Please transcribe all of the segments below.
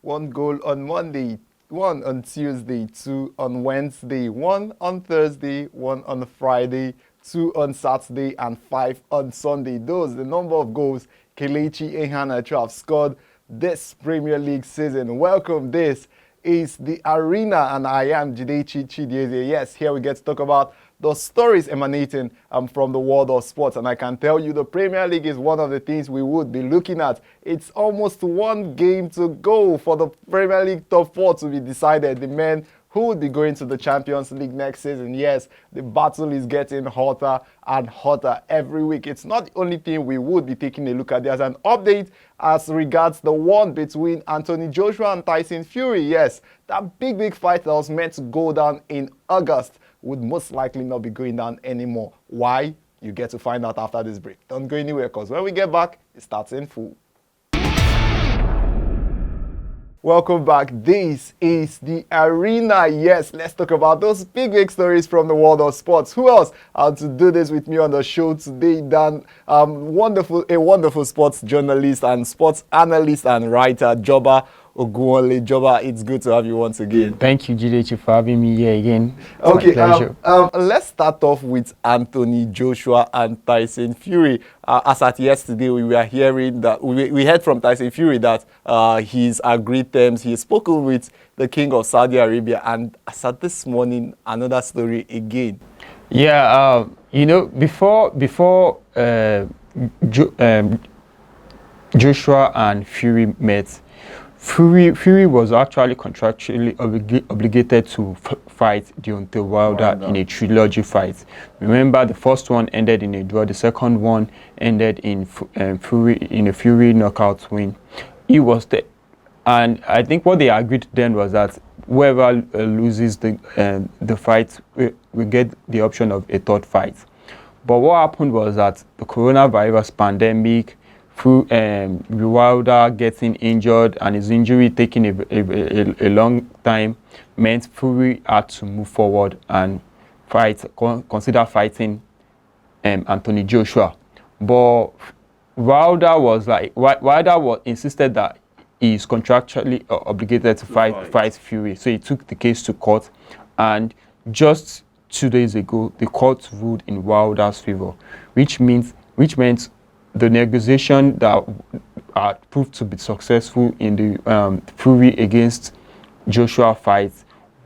1 goal on Monday, 1 on Tuesday, 2 on Wednesday, 1 on Thursday, 1 on Friday, 2 on Saturday, and 5 on Sunday. Those the number of goals Kelechi Iheanacho have scored this Premier League season. Welcome. This is the Arena, and I am Jidechi Chidieze. Yes, here we get to talk about the stories emanating from the world of sports, and I can tell you the Premier League is one of the things we would be looking at. It's almost one game to go for the Premier League top 4 to be decided. The men who would be going to the Champions League next season. Yes, the battle is getting hotter and hotter every week. It's not the only thing we would be taking a look at. There's an update as regards the one between Anthony Joshua and Tyson Fury. Yes, that big fight that was meant to go down in August would most likely not be going down anymore. Why? You get to find out after this break. Don't go anywhere, because when we get back, it starts in full. Welcome back. This is the Arena. Yes, let's talk about those big stories from the world of sports. Who else to do this with me on the show today than a wonderful sports journalist and sports analyst and writer, Joba Ogunwole. Joba, it's good to have you once again. Thank you, Jidechi, for having me here again. Okay, let's start off with Anthony Joshua and Tyson Fury. As at yesterday, we were hearing that we heard from Tyson Fury that he's agreed terms. He's spoken with the King of Saudi Arabia, and as at this morning, another story again. Yeah, before Joshua and Fury met, Fury was actually contractually obligated to fight Deontay Wilder in a trilogy fight. Remember, the first one ended in a draw. The second one ended in a Fury knockout win. He was there, and I think what they agreed then was that whoever loses the fight will get the option of a third fight. But what happened was that the coronavirus pandemic, through Wilder getting injured and his injury taking a long time, meant Fury had to move forward and consider fighting Anthony Joshua. But Wilder insisted that he is contractually obligated to fight Fury, so he took the case to court, and just 2 days ago the court ruled in Wilder's favor, which meant the negotiation that proved to be successful in the Fury against Joshua fight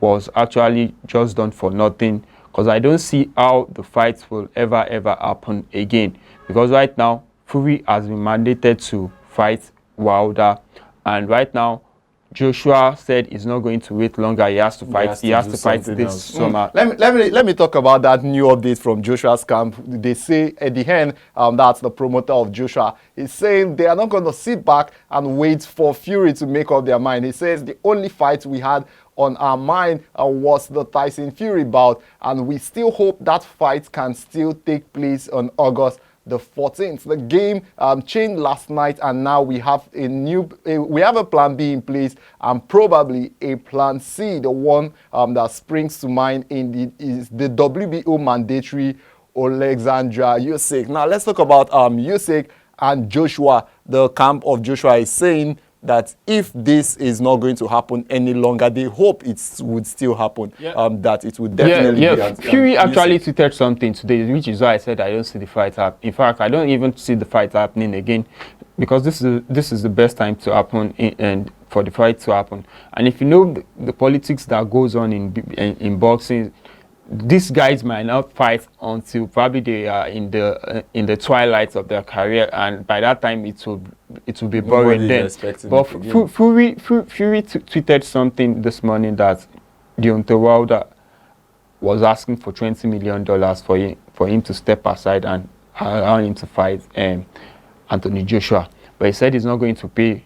was actually just done for nothing, because I don't see how the fight will ever happen again, because right now Fury has been mandated to fight Wilder, and right now Joshua said he's not going to wait longer. He has to fight. He has to fight this summer. Let me talk about that new update from Joshua's camp. They say Eddie Hearn, that's the promoter of Joshua, is saying they are not going to sit back and wait for Fury to make up their mind. He says the only fight we had on our mind was the Tyson Fury bout, and we still hope that fight can still take place on August the 14th. The game changed last night, and now we have a plan B in place, and probably a plan C. The one that springs to mind is the WBO mandatory Alexander-Usyk. Now let's talk about Usyk and Joshua. The camp of Joshua is saying that if this is not going to happen any longer, they hope it would still happen. That it would definitely be. Fury actually tweeted something today, which is why I said I don't see the fight happen. In fact, I don't even see the fight happening again, because this is the best time to happen and for the fight to happen. And if you know the politics that goes on in boxing, these guys might not fight until probably they are in the twilight of their career, and by that time it will be boring then. But Fury tweeted something this morning that Deontay Wilder was asking for $20 million for him to step aside and allow him to fight Anthony Joshua. But he said he's not going to pay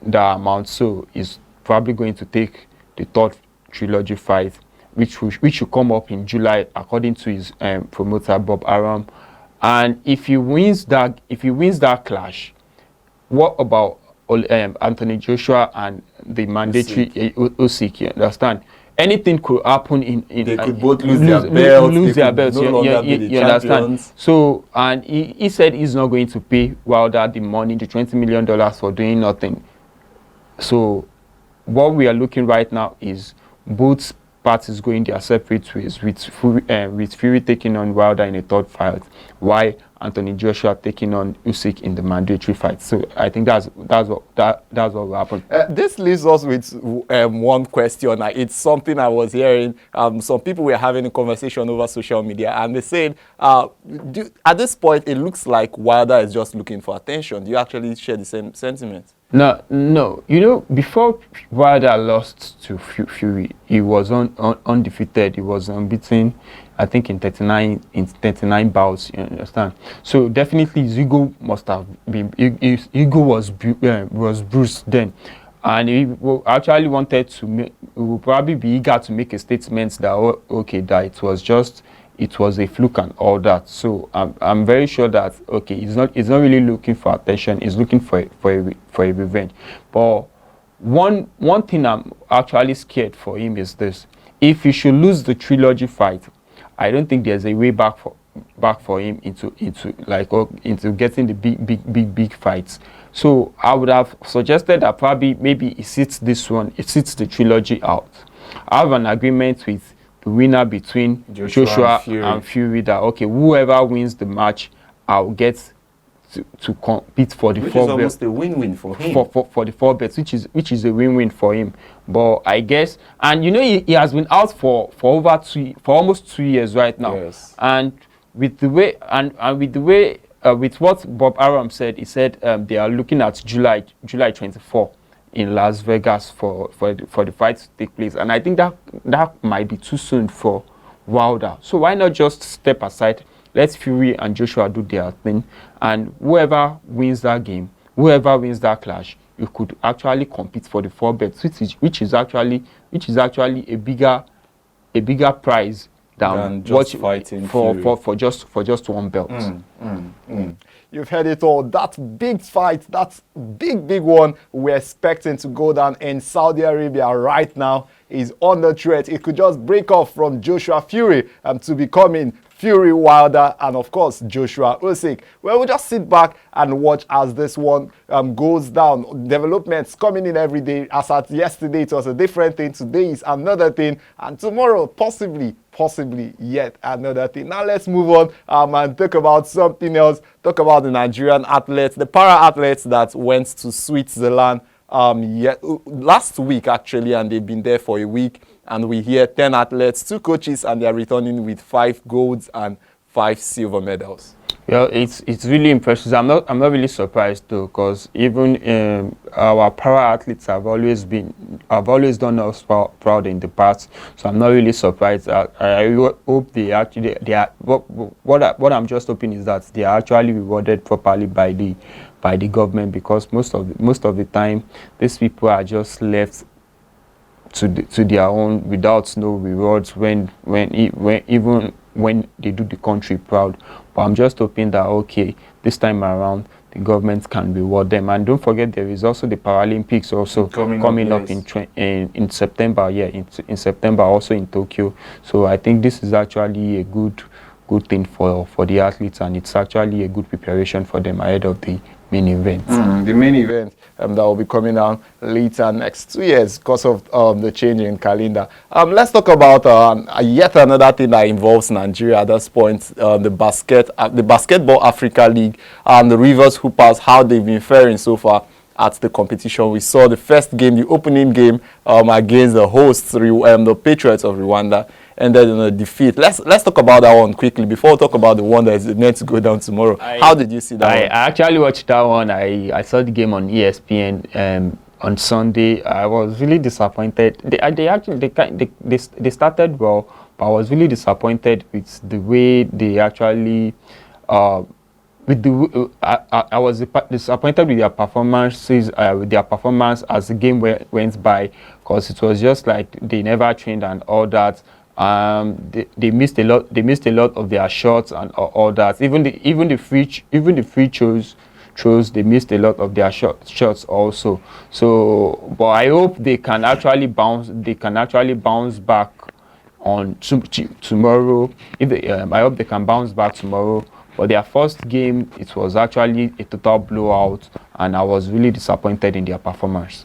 that amount, so he's probably going to take the third trilogy fight, which should come up in July, according to his promoter Bob Arum. And if he wins that clash, what about Anthony Joshua and the mandatory Usyk? You understand? Anything could happen. They could both lose their belts. You understand? So, and he said he's not going to pay Wilder the money, the $20 million for doing nothing. So what we are looking right now is both parties going their separate ways, with Fury taking on Wilder in a third fight, while Anthony Joshua taking on Usyk in the mandatory fight. So I think that's what will happen. This leaves us with one question. It's something I was hearing. Some people were having a conversation over social media, and they said, at this point, it looks like Wilder is just looking for attention. Do you actually share the same sentiment? No. You know, before Wilder lost to Fury, he was undefeated. He was unbeaten, I think, in 39 bouts. You understand? So definitely his ego must have been. His ego was bruised then, and he actually wanted to make. He will probably be eager to make a statement that, oh, okay, that it was a fluke and all that. So I'm very sure that, okay, he's not really looking for attention. He's looking for a revenge. But one thing I'm actually scared for him is this: if he should lose the trilogy fight, I don't think there's a way back for him into getting the big fights. So I would have suggested that probably maybe he sits the trilogy out. I have an agreement with the winner between Joshua and Fury that, okay, whoever wins the match, I'll get to compete for the 4 belts. Which is almost a win-win for him. For the 4 belts, which is a win-win for him. But I guess, and you know, he has been out for almost 2 years right now. Yes. And with the way with what Bob Arum said, he said they are looking at July 24 in Las Vegas for the fight to take place, and I think that might be too soon for Wilder. So why not just step aside, let Fury and Joshua do their thing, and whoever wins that game, whoever wins that clash, you could actually compete for the 4 belts, which is actually a bigger prize than just fighting for just 1 belt. You've heard it all. That big fight, that big one we're expecting to go down in Saudi Arabia right now is under threat. It could just break off from Joshua Fury to becoming Fury Wilder, and of course Joshua Usyk. Well, we'll just sit back and watch as this one goes down. Developments coming in every day. As at yesterday, it was a different thing. Today is another thing, and tomorrow possibly yet another thing. Now let's move on and talk about something else. Talk about the Nigerian athletes, the para-athletes that went to Switzerland last week actually, and they've been there for a week. And we hear 10 athletes, 2 coaches, and they are returning with 5 golds and 5 silver medals. Yeah, it's really impressive. I'm not really surprised though, because even our para athletes have always done us proud in the past. So I'm not really surprised. I hope they are. What I'm just hoping is that they are actually rewarded properly by the government, because most of the time these people are just left to their own without no rewards even when they do the country proud. But I'm just hoping that, okay, this time around the government can reward them. And don't forget, there is also the Paralympics also coming up in September. Yeah, in September, also in Tokyo. So I think this is actually a good thing for the athletes, and it's actually a good preparation for them ahead of the main event. The main event that will be coming down later next 2 years because of the change in calendar. Let's talk about yet another thing that involves Nigeria at this point, the Basketball Africa League, and the Rivers Hoopers, how they've been faring so far at the competition. We saw the first game, the opening game against the hosts, the Patriots of Rwanda, ended in a defeat. Let's talk about that one quickly before we talk about the one that is meant to go down tomorrow. How did you see that one? I actually watched that one. I saw the game on ESPN on Sunday. I was really disappointed. They started well, but I was really disappointed with the way they actually I was disappointed with their performances, as the game went by, because it was just like they never trained and all that. They missed a lot. They missed a lot of their shots and all that. Even the free throws, they missed a lot of their shots also. So, but I hope they can actually bounce. They can actually bounce back on tomorrow. I hope they can bounce back tomorrow. But their first game, it was actually a total blowout, and I was really disappointed in their performance.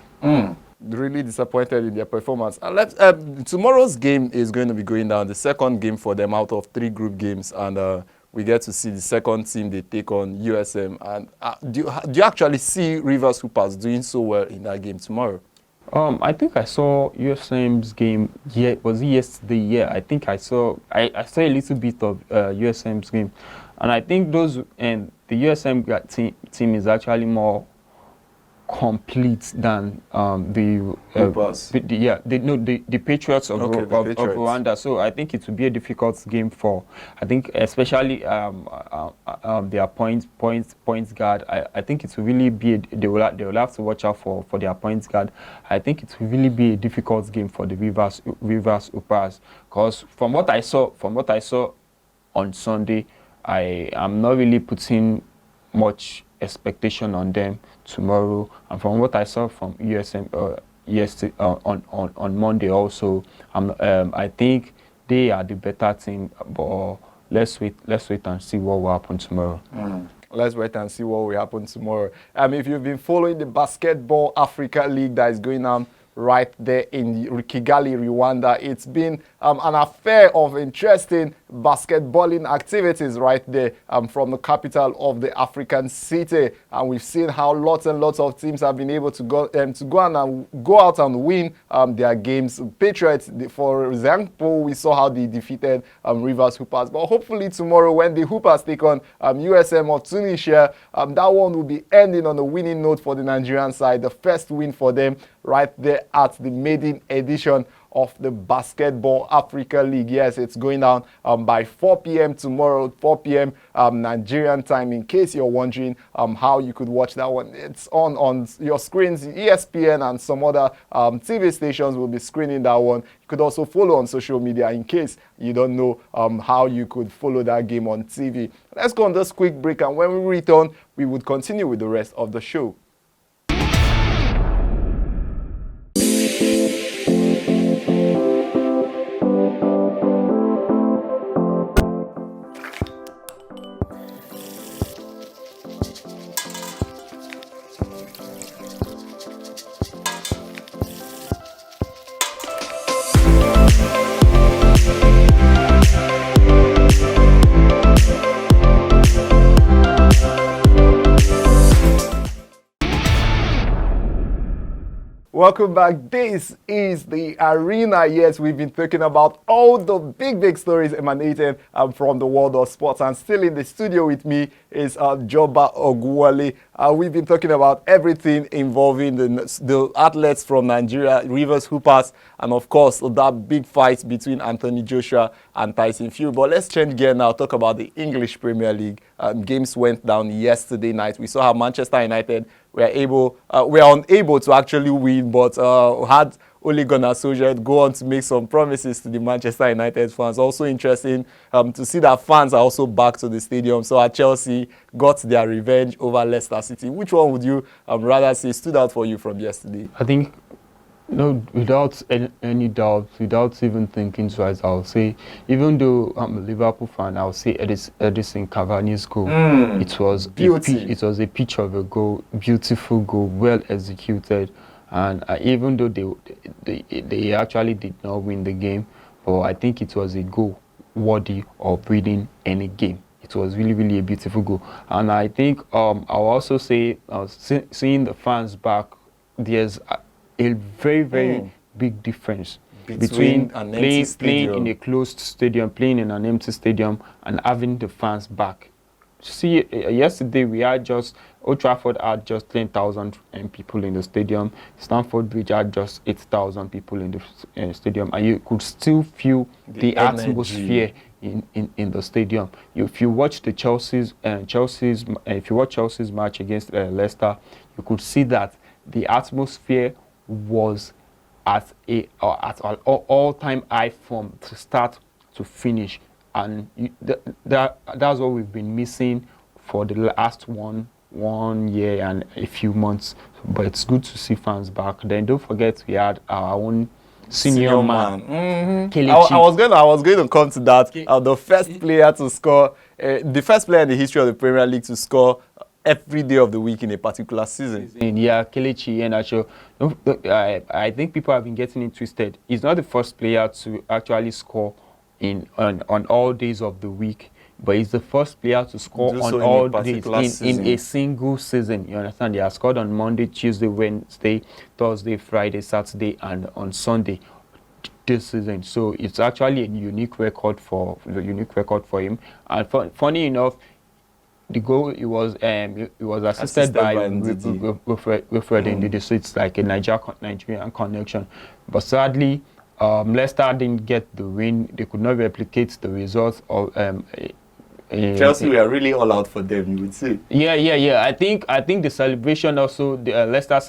really disappointed in their performance. And tomorrow's game is going to be going down, the second game for them out of 3 group games, and we get to see the second team they take on, USM. And do you actually see Rivers Hoopers doing so well in that game tomorrow? I think I saw USM's game. Yeah, was it yesterday? Yeah, I think I saw a little bit of USM's game, and I think the USM team is actually more complete than the Patriots of Rwanda. So I think it will be a difficult game for, I think, especially their points guard. I think it will really be they will have to watch out for their points guard. I think it will really be a difficult game for the Rivers Hoopers, because from what I saw on Sunday, I am not really putting much expectation on them tomorrow, and from what I saw from USM yesterday on Monday also, I think they are the better team. But let's wait and see what will happen tomorrow. Let's wait and see what will happen tomorrow. If you've been following the Basketball Africa League that is going on right there in Kigali, Rwanda, it's been an affair of interesting basketballing activities right there from the capital of the African city, and we've seen how lots and lots of teams have been able to go out and win their games. Patriots, for example, we saw how they defeated Rivers Hoopers, but hopefully tomorrow when the Hoopers take on USM of Tunisia, that one will be ending on a winning note for the Nigerian side, the first win for them right there at the maiden edition of the Basketball Africa League. Yes, it's going down by 4 p.m. tomorrow, 4 p.m. Nigerian time, in case you're wondering how you could watch that one. It's on your screens. ESPN and some other TV stations will be screening that one. You could also follow on social media in case you don't know how you could follow that game on TV. Let's go on this quick break, and when we return, we would continue with the rest of the show. Welcome back. This is the arena. Yes, we've been talking about all the big stories emanating from the world of sports, and still in the studio with me is Joba Oguwale. We've been talking about everything involving the athletes from Nigeria, Rivers Hoopers, and of course that big fight between Anthony Joshua and Tyson Fury. But let's change gear now, talk about the English Premier League. Games went down yesterday night. We saw how Manchester United were unable to actually win, but had Ole Gunnar Solskjaer go on to make some promises to the Manchester United fans. Also interesting to see that fans are also back to the stadium. So Chelsea got their revenge over Leicester City. Which one would you rather say stood out for you from yesterday? I think, without any doubt, without even thinking twice, I'll say, even though I'm a Liverpool fan, I'll say Edison Cavani's goal. It was a pitch of a goal, beautiful goal, well executed, and even though they actually did not win the game, but I think it was a goal worthy of winning any game. It was really a beautiful goal, and I think I'll also say, seeing the fans back, there's a very big difference between playing in a closed stadium, playing in an empty stadium, and having the fans back. See, yesterday Old Trafford had just 10,000 people in the stadium. Stamford Bridge had just 8,000 people in the stadium, and you could still feel the atmosphere in the stadium. If you watch Chelsea's match against Leicester, you could see that the atmosphere was at an all-time high from start to finish, and that's what we've been missing for the last one year and a few months. But it's good to see fans back. Then don't forget we had our own senior man. I was going to come to that. The first player to score, the first player in the history of the Premier League to score every day of the week in a particular season. Yeah, Kelechi Iheanacho. I think people have been getting it twisted. He's not the first player to actually score on all days of the week, but he's the first player to score Do on so in a all days particular in season. a single season. You understand? He has scored on Monday, Tuesday, Wednesday, Thursday, Friday, Saturday, and on Sunday this season. So it's actually a unique record for him. And funny enough, the goal it was assisted by Wilfred Ndidi, so it's like a Nigerian connection. But sadly, Leicester didn't get the win. They could not replicate the results of Chelsea were really all out for them, you would say. Yeah. I think the celebration also, the Leicester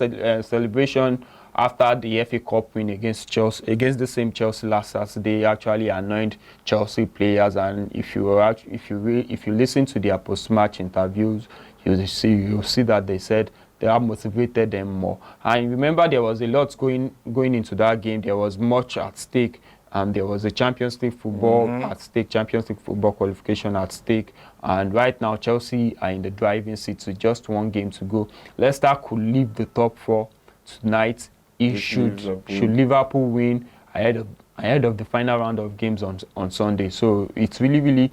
celebration after the FA Cup win against Chelsea, against the same Chelsea last Saturday, actually annoyed Chelsea players. And if you listen to their post-match interviews, you'll see that they said they have motivated them more. And remember, there was a lot going into that game. There was much at stake. There was a Champions League football at stake, Champions League football qualification at stake. And right now, Chelsea are in the driving seat with just one game to go. Leicester could leave the top four tonight. Should Liverpool win ahead of the final round of games on Sunday. So it's really,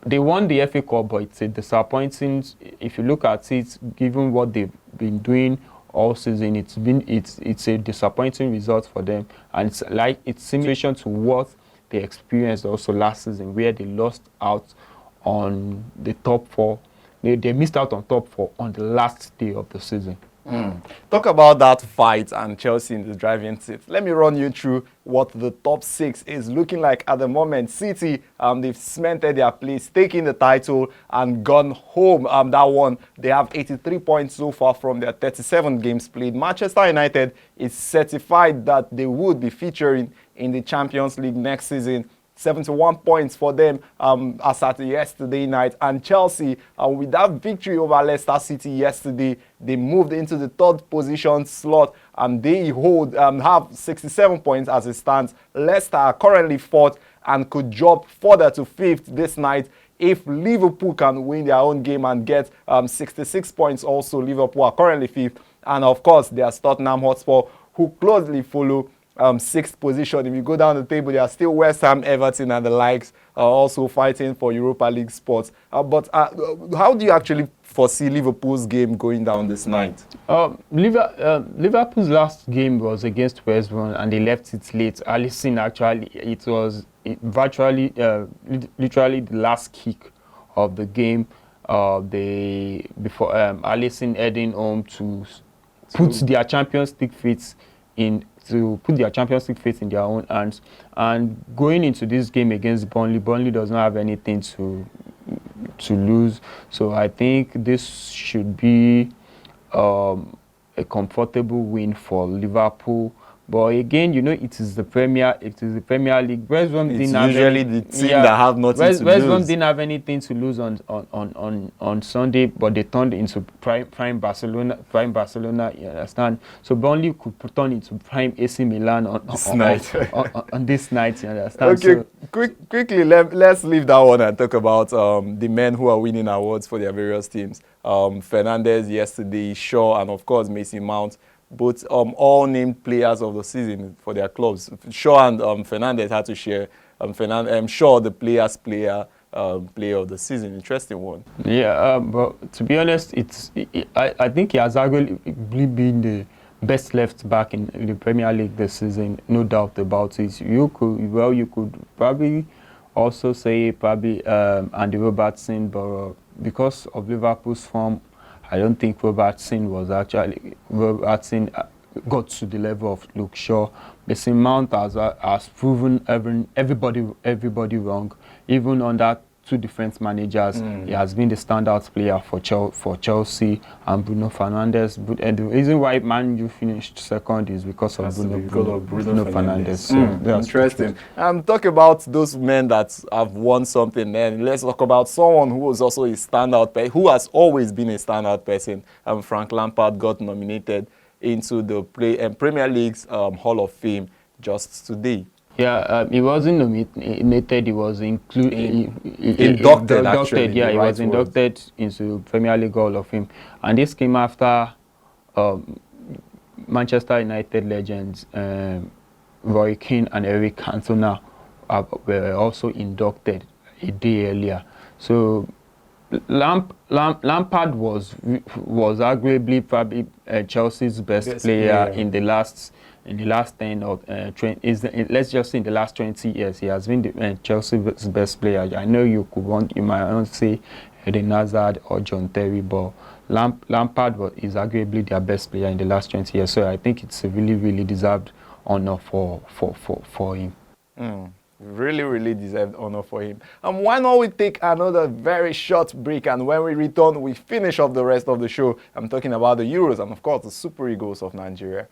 they won the FA Cup, but it's a disappointing. If you look at it, given what they've been doing all season, it's a disappointing result for them, and it's similar to what they experienced also last season, where they lost out on the top four. They missed out on top four on the last day of the season. Talk about that fight and Chelsea in the driving seat. Let me run you through what the top six is looking like at the moment. City, they've cemented their place, taking the title and gone home. That one, they have 83 points so far from their 37 games played. Manchester United is certified that they would be featuring in the Champions League next season. 71 points for them as at yesterday night. And Chelsea, with that victory over Leicester City yesterday, they moved into the third position slot, and they have 67 points as it stands. Leicester are currently fourth and could drop further to fifth this night if Liverpool can win their own game and get 66 points also. Liverpool are currently fifth. And of course, there's Tottenham Hotspur, who closely follow sixth position. If you go down the table, there are still West Ham, Everton, and the likes also fighting for Europa League spots. But how do you actually foresee Liverpool's game going down this night? Liverpool's last game was against West Brom, and they left it late. Alisson, actually, it was literally the last kick of the game. Before Alisson heading home to put their Champions League fates in their own hands. And going into this game against Burnley does not have anything to lose. So I think this should be a comfortable win for Liverpool. But again, it is the Premier League. West Brom didn't usually the team that have nothing to lose. West Brom didn't have anything to lose on Sunday, but they turned into prime Barcelona. You understand? So Burnley could turn into prime AC Milan on this night. You understand? Okay, so, quickly, let's leave that one and talk about the men who are winning awards for their various teams. Fernandes yesterday, Shaw, and of course Mason Mount. Both all named players of the season for their clubs. Shaw and Fernandes had to share. Shaw, the player of the season. Interesting one. Yeah, but to be honest, I think he has arguably been the best left back in the Premier League this season. No doubt about it. You could probably also say Andy Robertson, but because of Liverpool's form, I don't think Robertson got to the level of Luke Shaw. Mason Mount has proven everybody wrong. Even under two defense managers, he has been the standout player for Chelsea and Bruno Fernandes. And the reason why Man U finished second is because of Bruno Fernandes. So interesting. Talk about those men that have won something. Then let's talk about someone who was also a standout, who has always been a standout person. Frank Lampard got nominated into the Premier League's Hall of Fame just today. Yeah, he wasn't nominated. He was Inducted, actually, Yeah, the he right was inducted into Premier League Hall of Fame, and this came after um, Manchester United legends Roy Keane and Eric Cantona were also inducted a day earlier. So Lampard was arguably probably Chelsea's best player in the last 10 or 20, let's just say in the last 20 years. He has been Chelsea's best player. I know you might want to say Eden Hazard or John Terry, but Lampard is arguably their best player in the last 20 years. So I think it's a really, really deserved honor for him. Really, really deserved honor for him. And why not we take another very short break, and when we return, we finish off the rest of the show. I'm talking about the Euros and, of course, the Super Eagles of Nigeria.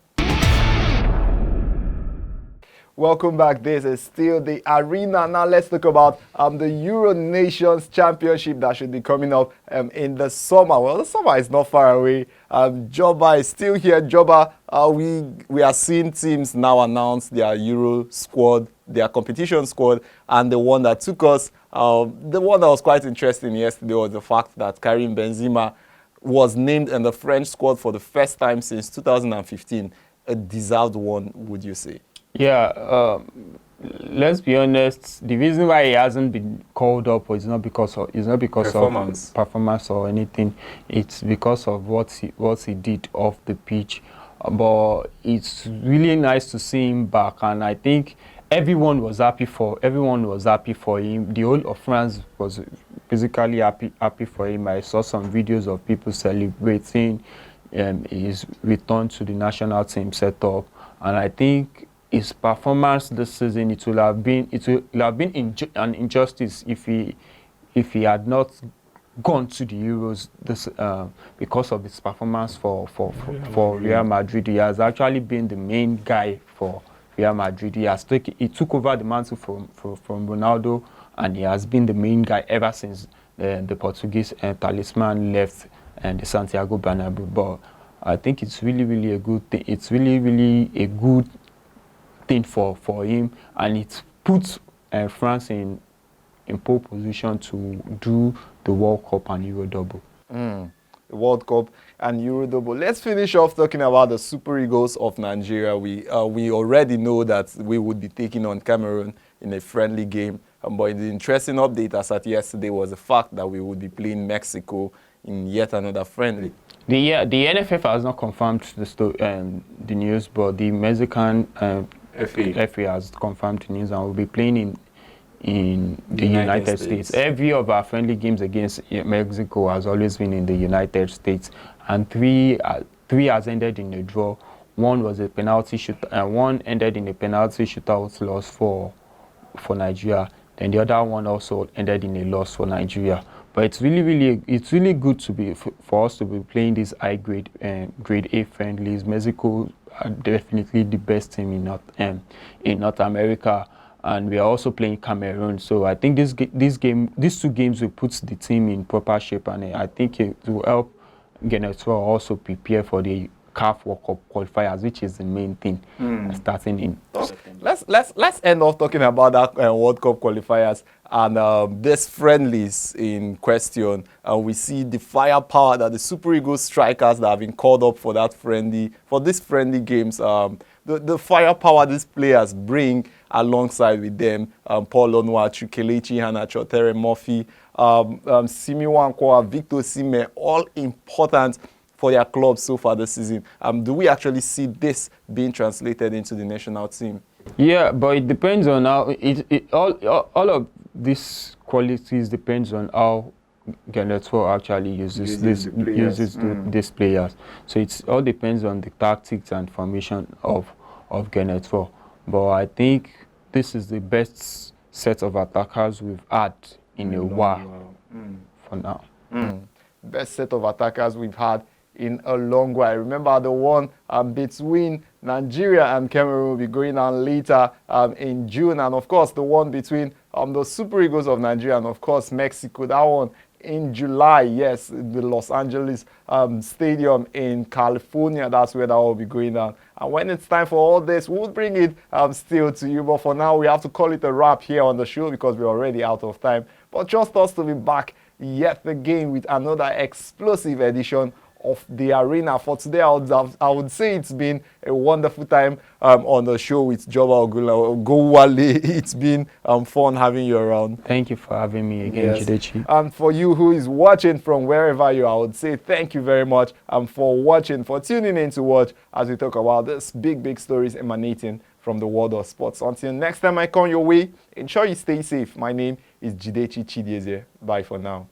Welcome back. This is still the arena. Now let's talk about the Euro Nations Championship that should be coming up in the summer. Well, the summer is not far away. Joba is still here. Joba, we are seeing teams now announce their Euro squad, their competition squad, and the one that took us, the one that was quite interesting yesterday was the fact that Karim Benzema was named in the French squad for the first time since 2015. A deserved one, would you say? Yeah, let's be honest. The reason why he hasn't been called up is not because of performance or anything. It's because of what he did off the pitch. But it's really nice to see him back, and I think everyone was happy for him. The whole of France was physically happy for him. I saw some videos of people celebrating his return to the national team setup, and I think his performance this season, it will have been an injustice if he had not gone to the Euros because of his performance for Real Madrid. He has actually been the main guy for Real Madrid. He took over the mantle from Ronaldo, and he has been the main guy ever since the Portuguese talisman left the Santiago Bernabeu. But I think it's really, really a good thing. It's really, really a good thing for him, and it puts France in pole position to do the World Cup and Euro double. The World Cup and Euro double. Let's finish off talking about the Super Eagles of Nigeria. We already know that we would be taking on Cameroon in a friendly game, but the interesting update as at yesterday was the fact that we would be playing Mexico in yet another friendly. The NFF has not confirmed the news, but the Mexican FA has confirmed the news, and will be playing in the United States. Every of our friendly games against Mexico has always been in the United States, and three has ended in a draw. One was a penalty shoot, and one ended in a penalty shootout loss for Nigeria. Then the other one also ended in a loss for Nigeria. But it's really good for us to be playing these grade A friendlies. Mexico are definitely the best team in North America, and we are also playing Cameroon. So I think these two games will put the team in proper shape, and I think it will help Genetua also prepare for the CAF World Cup qualifiers, which is the main thing starting in September. Let's end off talking about that World Cup qualifiers and this friendlies in question. We see the firepower that the Super Eagles strikers that have been called up for these friendly games. The firepower these players bring alongside with them. Paul Onwuachu, Kelechi Iheanacho, Terry Murphy, Simi Wankwa, Victor Osimhen, all important for their clubs so far this season. Do we actually see this being translated into the national team? Yeah, but it depends on how all of these qualities depends on how Genetua actually uses these players. So it all depends on the tactics and formation of Genetua. But I think this is the best set of attackers we've had in a while for now. Best set of attackers we've had in a long while. Remember the one between Nigeria and Cameroon will be going on later in June, and of course the one between the Super Eagles of Nigeria and of course Mexico. That one in July. Yes, the Los Angeles Stadium in California. That's where that will be going on. And when it's time for all this, we'll bring it still to you. But for now, we have to call it a wrap here on the show because we're already out of time. But trust us to be back yet again with another explosive edition of the arena. For today, I would say it's been a wonderful time on the show with Joba Ogowale. It's been fun having you around. Thank you for having me again, Yes. Jidechi. And for you who is watching from wherever you are, I would say thank you very much for watching, for tuning in to watch as we talk about this big stories emanating from the world of sports. Until next time I come your way, ensure you stay safe. My name is Jidechi Chidieze. Bye for now.